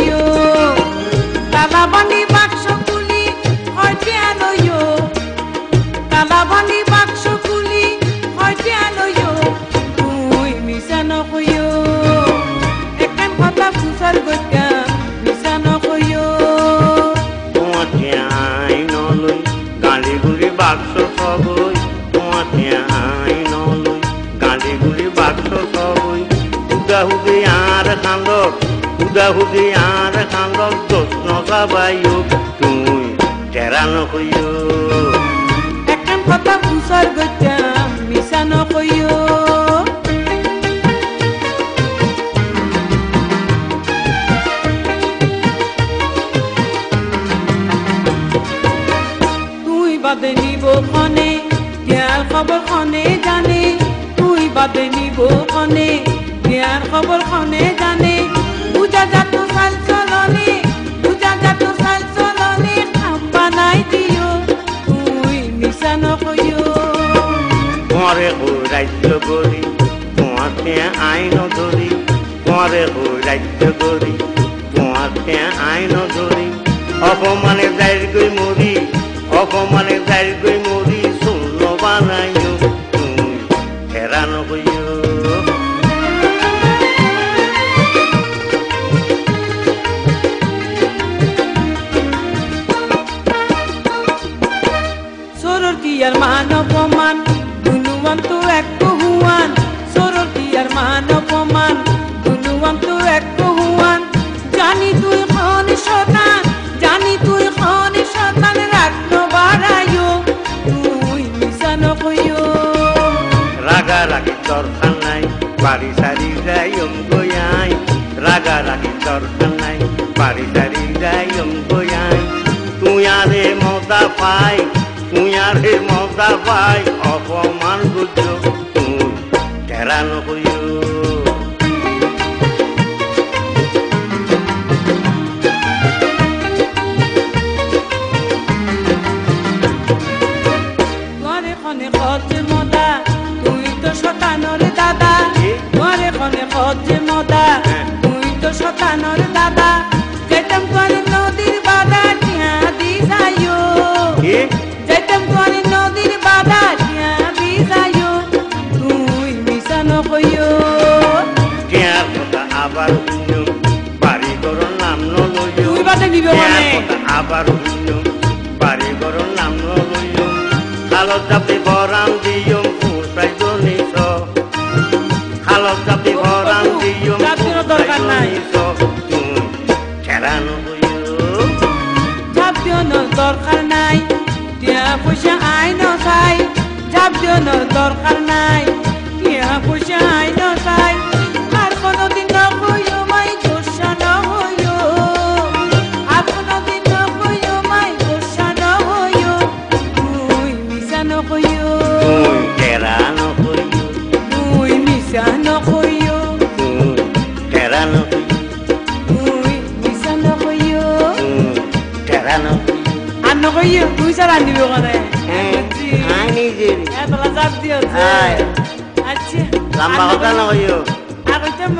হইও তালাবানি বাক্স খুলি হইতে আনইও তালাবানি বাক্স খুলি হইতে আনইও তুই মিছা নকইও একখান কথা পুষার গত্যা মিছা নকইও তোমাকে আইনলৈ গালি গুলি বাক্স সবই তোমাকে আইনলৈ গালি গুলি বাক্স সবই হুদাহুদি আর কান্দক হুদাহুদি আর কান্দক দোষ নগাবাইও তুই টেরা নকইও একখান কথা পুষার গত্যা মিছা নকইও তুই বাদে নিব খনে ইয়ার খবর খনে জানে তুই বাদে নিব খনে ইয়ার খবর খনে জানে বুঝা যাত চাল চলনে বুঝা যাত চাল চলনে খাম্বা নাই দিও তুই মিছা নকইও তোমারে রাজ্য করি তোমাকে আইন ধরি তোমারে রাজ্য করি তোমাকে আইন ধরি অপমানে যাই গই মরি অপমানে যাই গই মরি শূন্য বানাইও তুমি হেরান হইও সরর কি আর মান অপমান গুণবান তো এক হুয়ান সরর কি আর মান অপমান গুণবান তো এক হুয়ান জানি তুই খন শতান জানি তুই খন শতান রাখনো বাড়াইও তুই মিছা নকইও রাগা রাগি দরকার নাই বাড়ি সারি যাই গয়াই রাগা রাগি দরকার নাই বাড়ি সারি যাই গয়াই তুই আরে মজা পাই তুই আরে মজা পাই অপমান বুঝো তুই টেরা নকইও ঘরে খনে খরচে মদা তুই তো শতানর দাদা ঘরে খনে খরচে মদা তুই তো শতানর দাদা যেতাম করে নদীর বাদা টিয়া দি যাইও যেতাম করে নদীর বাদা টিয়া দি যাইও তুই মিছা নকইও টিয়ার কথা আবার শুনো বাড়ি ঘর নাম নলইও তুই বাদে নিবে মানে আবার শুনো বাড়ি ঘর নাম নলইও খালত চাপি ভরাম দিও ফুসাই জনিস খালত চাপি ভরাম দিও দরকার নাই তুই ঠেরানো হইও ঝাপদিওনোর দরকার নাই টিয়া পয়সা আইন চাই ঝাপদিওনোর দরকার নাই টিয়া পয়সা আইন চাই আর কোনোদিন নকইও মাই গোসা নহইও আর কোনোদিন নকইও মাই গোসা নহইও তুই মিছা নকইও তুই ঠেরানো হইও তুই মিছা নকইও তুই ঠেরানো তুই মিছা নকইও ঠেরানো আর নকইও তুই ছাড়া আনিব করে আই নিজে এতলা চাপ দিও আয় আচ্ছা লম্বা কথা নকইও আর কইতাম